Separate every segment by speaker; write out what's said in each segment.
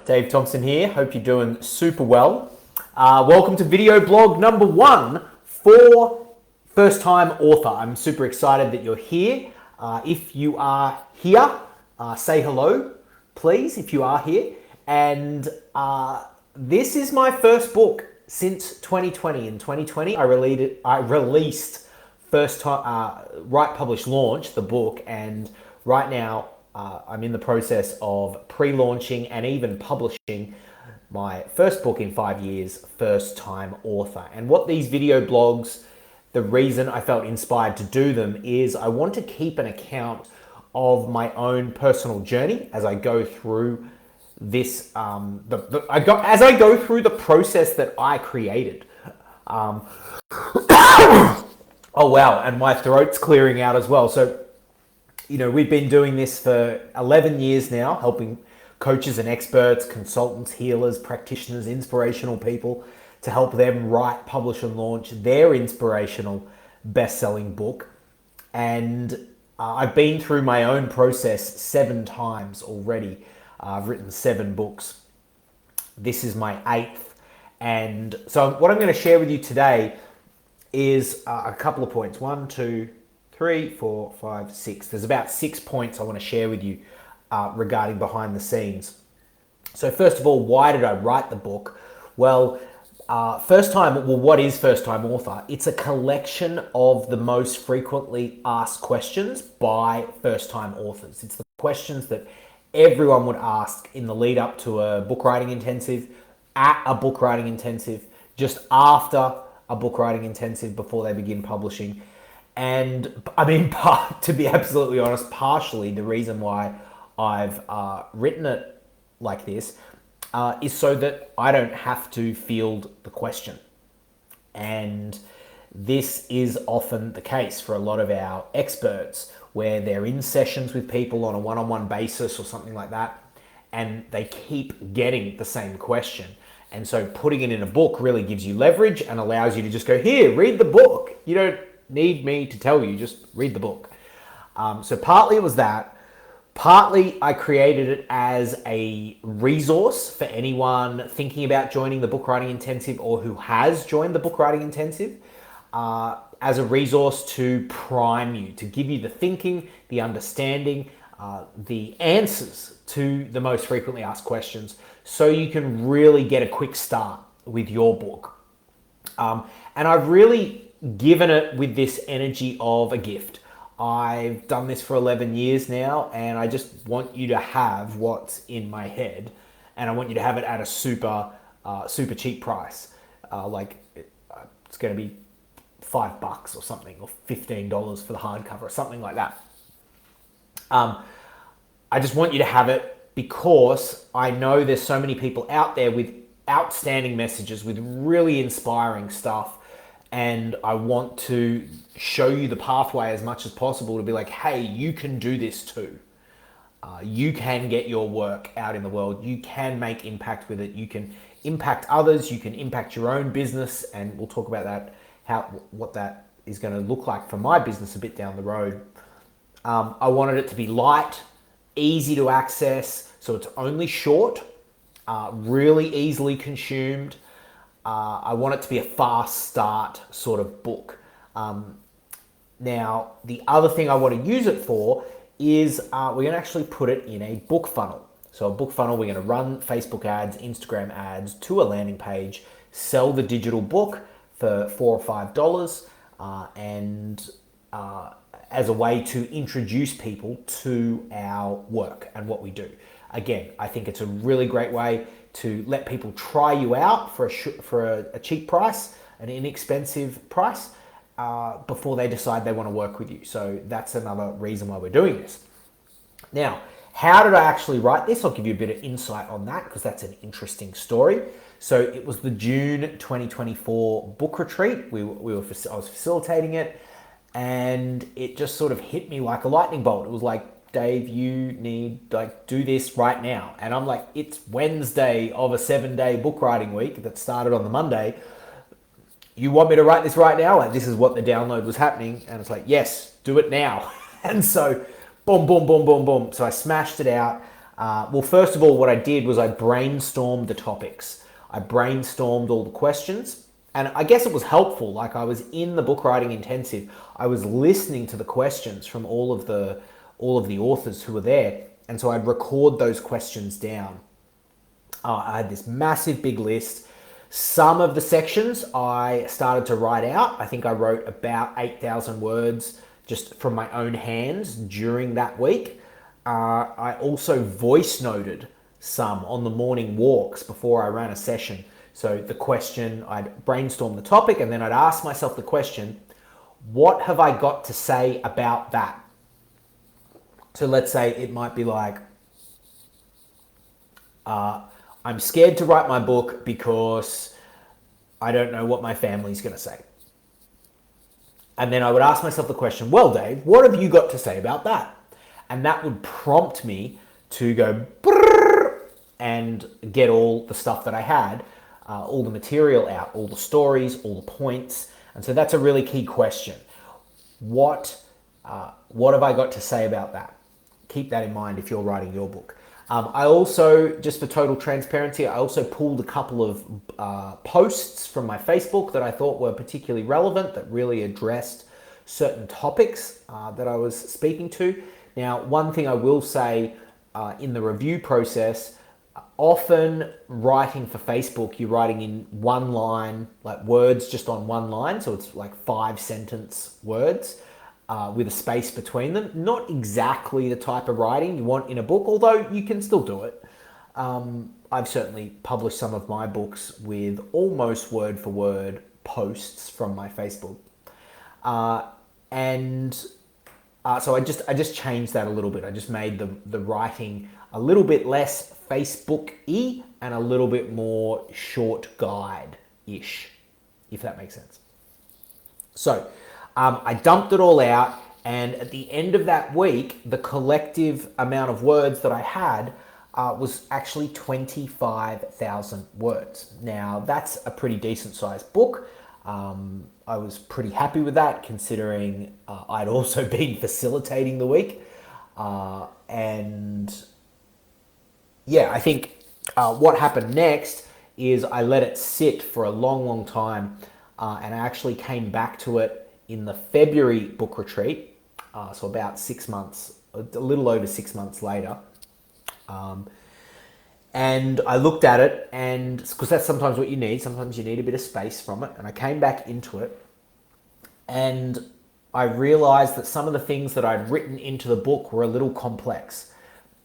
Speaker 1: Dave Thompson here. Hope you're doing super well. Welcome to video blog number 1 for first time author. I'm super excited that you're here. If you are here, say hello, please, if you are here. And this is my first book since 2020. In 2020, I released first time, Write, Publish, Launch, the book, and right now I'm in the process of pre-launching and even publishing my first book in 5 years, First Time Author. And what these video blogs, the reason I felt inspired to do them is I want to keep an account of my own personal journey as I go through this, as I go through the process that I created. Oh wow, and my throat's clearing out as well. So, you know, we've been doing this for 11 years now, helping coaches and experts, consultants, healers, practitioners, inspirational people to help them write, publish, and launch their inspirational best-selling book. And I've been through my own process 7 times already. I've written 7 books. This is my 8th. And so what I'm going to share with you today is a couple of points. 1, 2, 3, 4, 5, 6. There's about 6 points I want to share with you regarding behind the scenes. So first of all, why did I write the book? Well, what is First Time Author? It's a collection of the most frequently asked questions by first time authors. It's the questions that everyone would ask in the lead up to a book writing intensive, at a book writing intensive, just after a book writing intensive, before they begin publishing. And I mean, to be absolutely honest, partially the reason why I've written it like this is so that I don't have to field the question. And this is often the case for a lot of our experts, where they're in sessions with people on a one-on-one basis or something like that, and they keep getting the same question. And so putting it in a book really gives you leverage and allows you to just go, here, read the book. You don't need me to tell you, just read the book. So partly it was that. Partly I created it as a resource for anyone thinking about joining the book writing intensive or who has joined the book writing intensive, as a resource to prime you, to give you the thinking, the understanding, the answers to the most frequently asked questions, so you can really get a quick start with your book. And I've really given it with this energy of a gift. I've done this for 11 years now, and I just want you to have what's in my head, and I want you to have it at a super cheap price. It's going to be $5 or something, or $15 for the hardcover or something like that. I just want you to have it because I know there's so many people out there with outstanding messages, with really inspiring stuff. And I want to show you the pathway as much as possible to be like, hey, you can do this too. You can get your work out in the world. You can make impact with it. You can impact others. You can impact your own business. And we'll talk about that, what that is going to look like for my business a bit down the road. I wanted it to be light, easy to access. So it's only short, really easily consumed. I want it to be a fast start sort of book. Now, the other thing I want to use it for is we're going to actually put it in a book funnel. So a book funnel, we're going to run Facebook ads, Instagram ads to a landing page, sell the digital book for $4 or $5, and as a way to introduce people to our work and what we do. Again, I think it's a really great way to let people try you out for a cheap price, an inexpensive price, before they decide they want to work with you. So that's another reason why we're doing this. Now, how did I actually write this? I'll give you a bit of insight on that because that's an interesting story. So it was the June 2024 book retreat. I was facilitating it, and it just sort of hit me like a lightning bolt. It was like, Dave, you need do this right now. And I'm like, it's Wednesday of a 7-day book writing week that started on the Monday. You want me to write this right now? Like, this is what the download was happening. And it's like, yes, do it now. And so boom, boom, boom, boom, boom. So I smashed it out. Well, first of all, what I did was I brainstormed the topics. I brainstormed all the questions, and I guess it was helpful. Like, I was in the book writing intensive. I was listening to the questions from all of the authors who were there, and so I'd record those questions down. I had this massive big list. Some of the sections I started to write out. I think I wrote about 8,000 words just from my own hands during that week. I also voice noted some on the morning walks before I ran a session. So the question, I'd brainstorm the topic, and then I'd ask myself the question, what have I got to say about that? So let's say it might be like, I'm scared to write my book because I don't know what my family's going to say. And then I would ask myself the question, well, Dave, what have you got to say about that? And that would prompt me to go and get all the stuff that I had, all the material out, all the stories, all the points. And so that's a really key question. What have I got to say about that? Keep that in mind if you're writing your book. I also, just for total transparency, I also pulled a couple of posts from my Facebook that I thought were particularly relevant, that really addressed certain topics that I was speaking to. Now, one thing I will say in the review process, often writing for Facebook, you're writing in one line, like words just on one line. So it's like 5-sentence words with a space between them. Not exactly the type of writing you want in a book, although you can still do it. I've certainly published some of my books with almost word for word posts from my Facebook. So I just changed that a little bit. I just made the writing a little bit less Facebook-y and a little bit more short guide-ish, if that makes sense. So I dumped it all out, and at the end of that week, the collective amount of words that I had was actually 25,000 words. Now, that's a pretty decent sized book. I was pretty happy with that, considering I'd also been facilitating the week. And yeah, I think what happened next is I let it sit for a long, long time. And I actually came back to it in the February book retreat. So about 6 months, a little over 6 months later. And I looked at it, and because that's sometimes what you need. Sometimes you need a bit of space from it. And I came back into it, and I realized that some of the things that I'd written into the book were a little complex,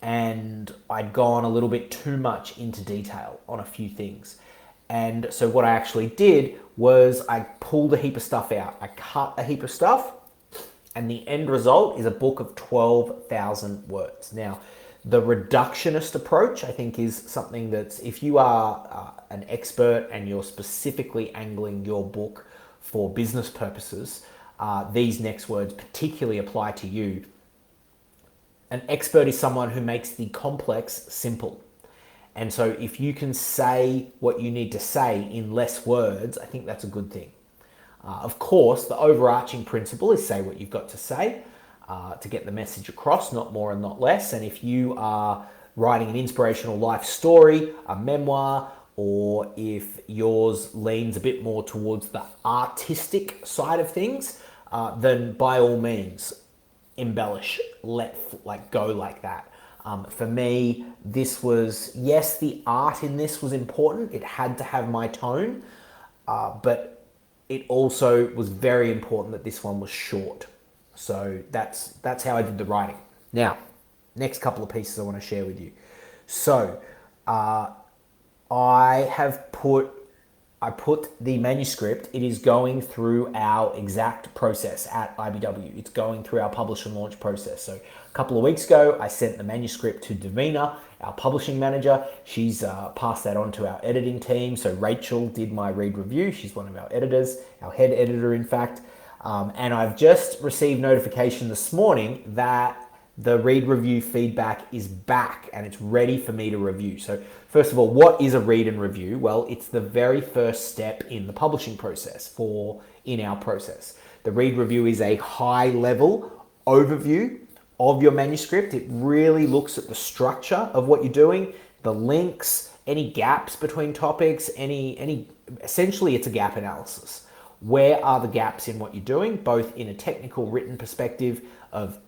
Speaker 1: and I'd gone a little bit too much into detail on a few things. And so what I actually did was I pulled a heap of stuff out. I cut a heap of stuff, and the end result is a book of 12,000 words. Now, the reductionist approach, I think, is something that's, if you are an expert and you're specifically angling your book for business purposes, these next words particularly apply to you. An expert is someone who makes the complex simple. And so if you can say what you need to say in less words, I think that's a good thing. Of course, the overarching principle is say what you've got to say to get the message across, not more and not less. And if you are writing an inspirational life story, a memoir, or if yours leans a bit more towards the artistic side of things, then by all means, embellish, let go like that. For me, this was, yes, the art in this was important. It had to have my tone, but it also was very important that this one was short. So that's how I did the writing. Now, next couple of pieces I want to share with you. So I put the manuscript, it is going through our exact process at IBW. It's going through our publish and launch process. So a couple of weeks ago, I sent the manuscript to Davina, our publishing manager. She's passed that on to our editing team. So Rachel did my read review. She's one of our editors, our head editor, in fact. And I've just received notification this morning that the read review feedback is back and it's ready for me to review. So first of all, what is a read and review? Well, it's the very first step in the publishing process in our process. The read review is a high level overview of your manuscript. It really looks at the structure of what you're doing, the links, any gaps between topics, any essentially it's a gap analysis. Where are the gaps in what you're doing, both in a technical written perspective of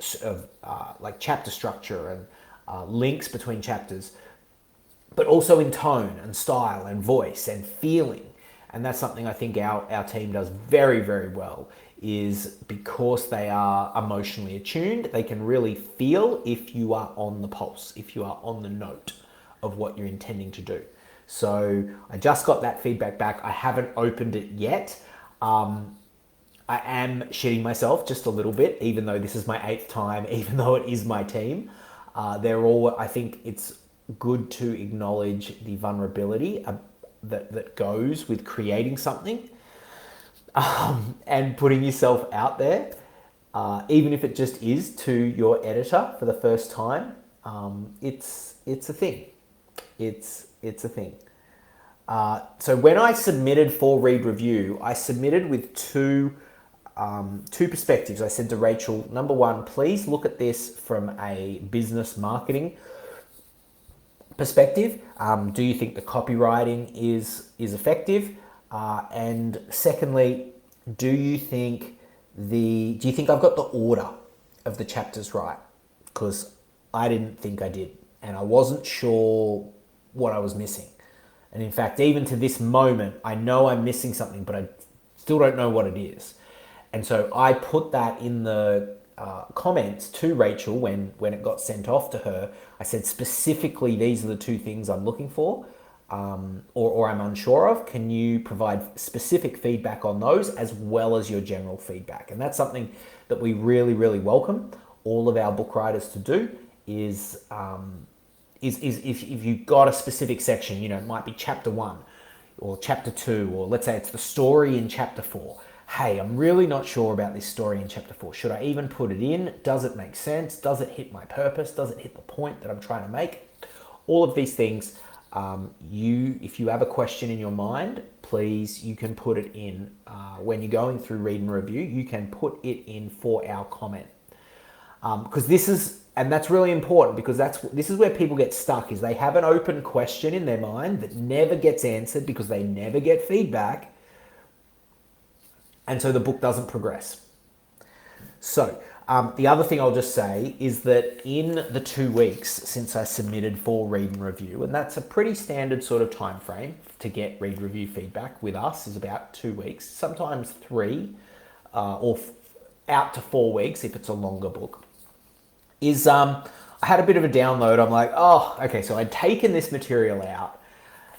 Speaker 1: like chapter structure and links between chapters, but also in tone and style and voice and feeling. And that's something I think our team does very, very well, is because they are emotionally attuned, they can really feel if you are on the pulse, if you are on the note of what you're intending to do. So I just got that feedback back. I haven't opened it yet. I am shitting myself just a little bit, even though this is my 8th time, even though it is my team. I think it's good to acknowledge the vulnerability that goes with creating something and putting yourself out there, even if it just is to your editor for the first time. It's a thing. It's a thing. So when I submitted for Read Review, I submitted with two perspectives. I said to Rachel, number one, please look at this from a business marketing perspective. Do you think the copywriting is effective? And secondly, do you think I've got the order of the chapters right? Because I didn't think I did, and I wasn't sure what I was missing. And in fact, even to this moment, I know I'm missing something, but I still don't know what it is. And so I put that in the comments to Rachel when it got sent off to her. I said specifically, these are the two things I'm looking for, or I'm unsure of. Can you provide specific feedback on those as well as your general feedback? And that's something that we really, really welcome all of our book writers to do, is if you've got a specific section, it might be chapter 1 or chapter 2, or let's say it's the story in chapter 4. Hey, I'm really not sure about this story in chapter 4. Should I even put it in? Does it make sense? Does it hit my purpose? Does it hit the point that I'm trying to make? All of these things, if you have a question in your mind, please, you can put it in. When you're going through Read and Review, you can put it in for our comment. Because that's really important, because this is where people get stuck, is they have an open question in their mind that never gets answered because they never get feedback. And so the book doesn't progress. So the other thing I'll just say is that in the 2 weeks since I submitted for Read and Review, and that's a pretty standard sort of time frame to get Read Review feedback with us, is about 2 weeks, sometimes 3, or out to 4 weeks if it's a longer book. I had a bit of a download. I'm like, oh, okay. So I'd taken this material out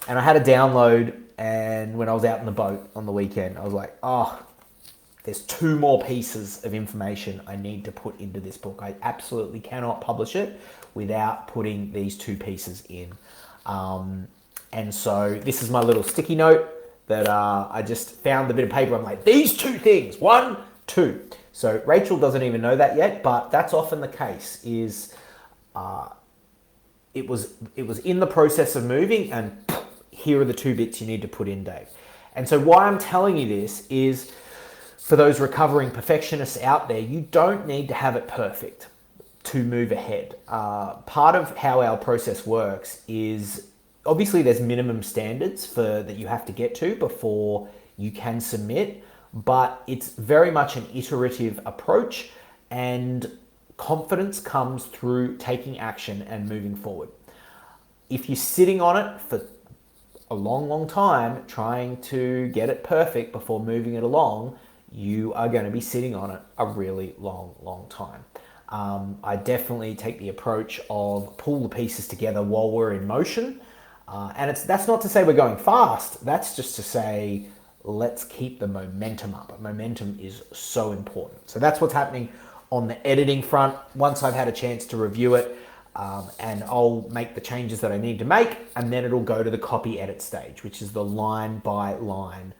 Speaker 1: and I had a download, and when I was out in the boat on the weekend, I was like, oh, there's 2 more pieces of information I need to put into this book. I absolutely cannot publish it without putting these 2 pieces in. And so this is my little sticky note that I just found the bit of paper. I'm like, these 2 things, 1, 2. So Rachel doesn't even know that yet, but that's often the case, is it was in the process of moving, and here are the 2 bits you need to put in, Dave. And so why I'm telling you this is, for those recovering perfectionists out there, you don't need to have it perfect to move ahead. Part of how our process works is, obviously there's minimum standards that you have to get to before you can submit, but it's very much an iterative approach, and confidence comes through taking action and moving forward. If you're sitting on it for a long, long time trying to get it perfect before moving it along, you are going to be sitting on it a really long, long time. I definitely take the approach of pull the pieces together while we're in motion. And that's not to say we're going fast. That's just to say, let's keep the momentum up. Momentum is so important. So that's what's happening on the editing front. Once I've had a chance to review it, and I'll make the changes that I need to make, and then it'll go to the copy edit stage, which is the line by line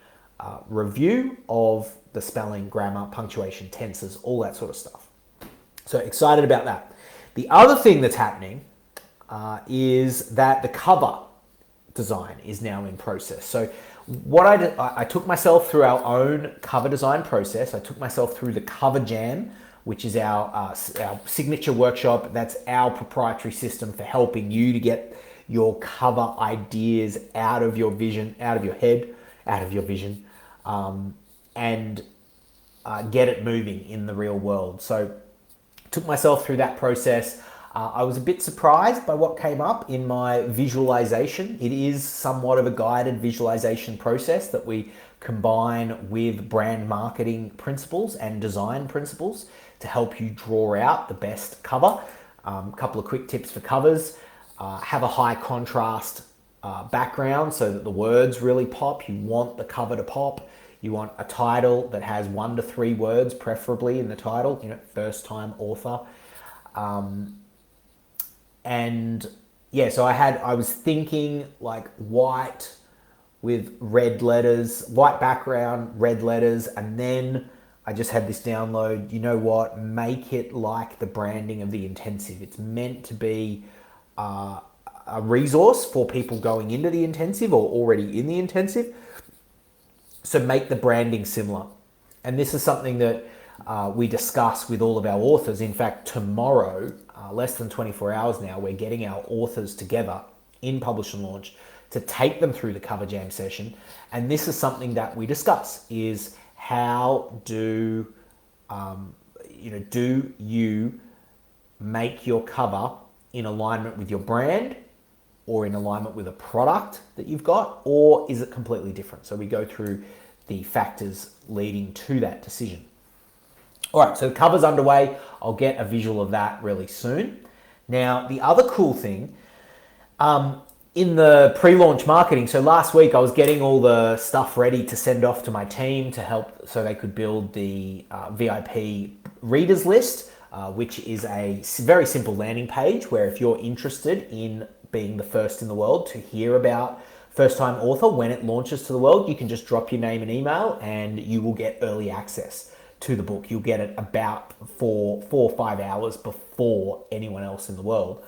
Speaker 1: review of the spelling, grammar, punctuation, tenses, all that sort of stuff. So excited about that. The other thing that's happening is that the cover design is now in process. So what I took myself through our own cover design process. I took myself through the Cover Jam which is our signature workshop. That's our proprietary system for helping you to get your cover ideas out of your vision, out of your head, out of your vision, and get it moving in the real world. So took myself through that process. I was a bit surprised by what came up in my visualization. It is somewhat of a guided visualization process that we combine with brand marketing principles and design principles to help you draw out the best cover. A couple of quick tips for covers. Have a high contrast background so that the words really pop. You want the cover to pop. You want a title that has 1 to 3 words, preferably in the title, first time author. And yeah, so I was thinking like white with red letters, white background, red letters, and then I just had this download. You know what? Make it like the branding of the intensive. It's meant to be a resource for people going into the intensive or already in the intensive. So make the branding similar. And this is something that we discuss with all of our authors. In fact, tomorrow, less than 24 hours now, we're getting our authors together in Publish and Launch to take them through the cover jam session. And this is something that we discuss, is how do you make your cover in alignment with your brand or in alignment with a product that you've got, or is it completely different? So we go through the factors leading to that decision. All right, so the cover's underway. I'll get a visual of that really soon. Now, the other cool thing, in the pre-launch marketing, so last week I was getting all the stuff ready to send off to my team to help so they could build the VIP readers list, which is a very simple landing page where if you're interested in being the first in the world to hear about First Time Author when it launches to the world, you can just drop your name and email and you will get early access to the book. You'll get it about 4 or 5 hours before anyone else in the world.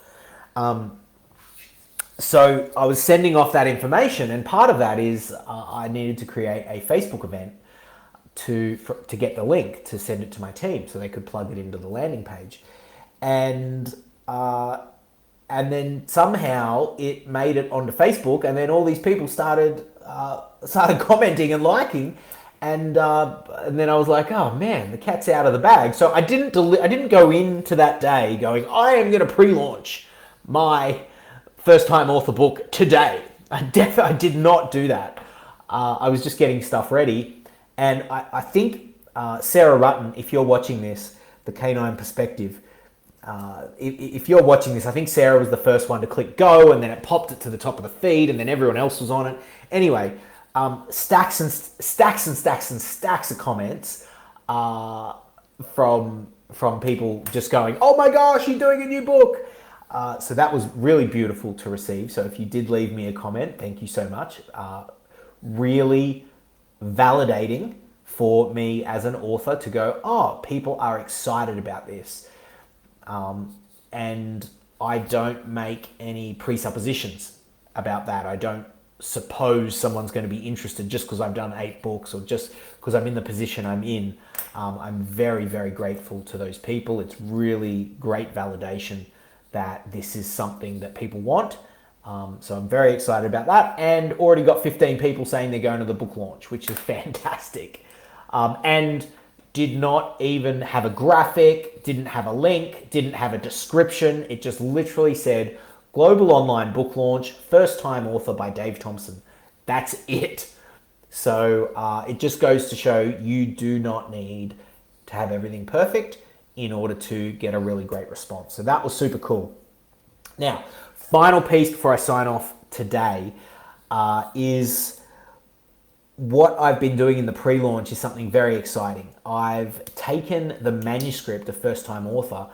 Speaker 1: So I was sending off that information, and part of that is I needed to create a Facebook event to get the link to send it to my team so they could plug it into the landing page. And then somehow it made it onto Facebook, and then all these people started commenting and liking. And then I was like, oh man, the cat's out of the bag. So I didn't go into that day going, I am going to pre-launch my First Time Author book today. I did not do that. I was just getting stuff ready. And I think Sarah Rutten, if you're watching this, the Canine Perspective, if you're watching this, I think Sarah was the first one to click go, and then it popped it to the top of the feed, and then everyone else was on it. Anyway, stacks and stacks and stacks and stacks of comments from people just going, oh my gosh, you're doing a new book. So that was really beautiful to receive. So if you did leave me a comment, thank you so much. Really validating for me as an author to go, oh, people are excited about this. And I don't make any presuppositions about that. I don't suppose someone's going to be interested just because I've done 8 books or just because I'm in the position I'm in. I'm very, very grateful to those people. It's really great validation that this is something that people want. So I'm very excited about that, and already got 15 people saying they're going to the book launch, which is fantastic. And did not even have a graphic, didn't have a link, didn't have a description. It just literally said, Global Online Book Launch, First Time Author by Dave Thompson. That's it. So it just goes to show you do not need to have everything perfect in order to get a really great response. So that was super cool. Now, final piece before I sign off today is what I've been doing in the pre-launch is something very exciting. I've taken the manuscript of First Time Author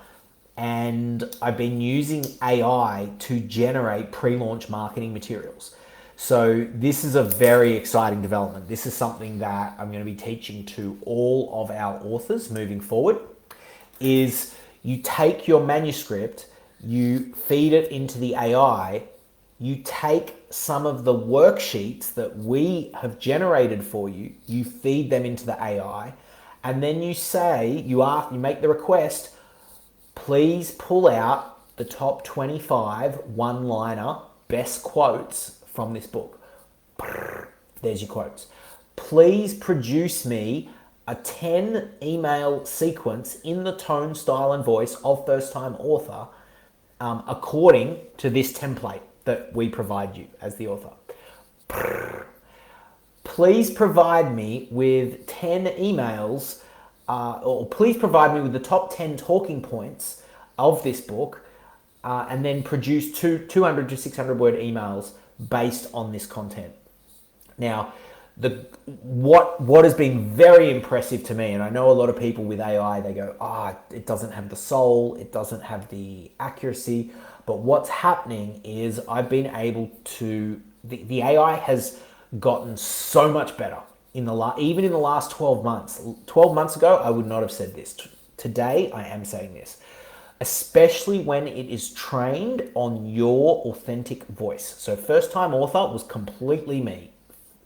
Speaker 1: and I've been using AI to generate pre-launch marketing materials. So this is a very exciting development. This is something that I'm going to be teaching to all of our authors moving forward, is you take your manuscript, you feed it into the AI, you take some of the worksheets that we have generated for you, you feed them into the AI, And then you say, you make the request, please pull out the top 25 one-liner best quotes from this book. There's your quotes. Please produce me a 10 email sequence in the tone, style, and voice of first-time author, according to this template that we provide you as the author. Please provide me with 10 emails, or please provide me with the top 10 talking points of this book, and then produce 200 to 600 word emails based on this content. Now, what has been very impressive to me, and I know a lot of people with AI, they go, it doesn't have the soul, it doesn't have the accuracy, but what's happening is I've been able to, the AI has gotten so much better even in the last 12 months. 12 months ago, I would not have said this. Today, I am saying this, especially when it is trained on your authentic voice. So First Time Author was completely me.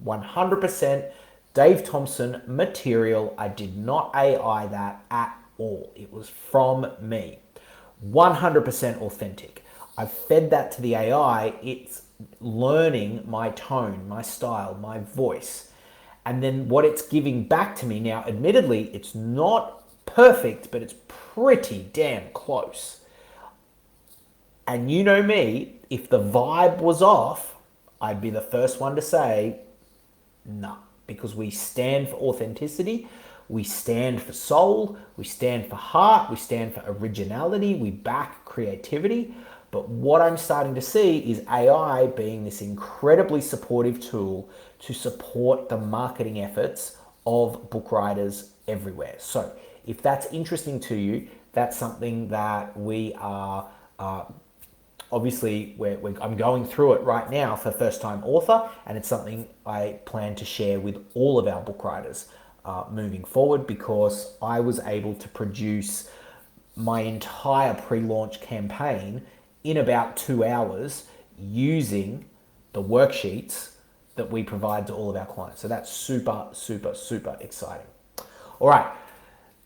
Speaker 1: 100% Dave Thompson material. I did not AI that at all. It was from me. 100% authentic. I've fed that to the AI. It's learning my tone, my style, my voice. And then what it's giving back to me now, admittedly, it's not perfect, but it's pretty damn close. And you know me, if the vibe was off, I'd be the first one to say, no, because we stand for authenticity, we stand for soul, we stand for heart, we stand for originality, we back creativity. But what I'm starting to see is AI being this incredibly supportive tool to support the marketing efforts of book writers everywhere. So if that's interesting to you, that's something that we are obviously, I'm going through it right now for First Time Author, and it's something I plan to share with all of our book writers moving forward, because I was able to produce my entire pre-launch campaign in about 2 hours using the worksheets that we provide to all of our clients. So that's super, super, super exciting. All right,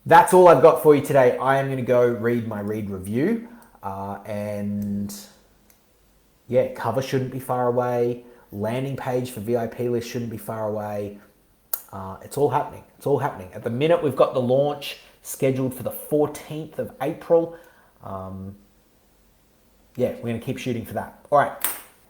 Speaker 1: that's all I've got for you today. I am going to go read my read review, and yeah, cover shouldn't be far away. Landing page for VIP list shouldn't be far away. It's all happening. It's all happening. At the minute, we've got the launch scheduled for the 14th of April. Yeah, we're going to keep shooting for that. All right,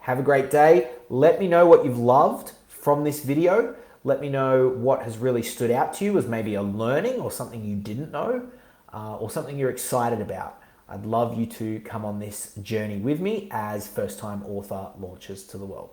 Speaker 1: have a great day. Let me know what you've loved from this video. Let me know what has really stood out to you as maybe a learning or something you didn't know, or something you're excited about. I'd love you to come on this journey with me as First Time Author launches to the world.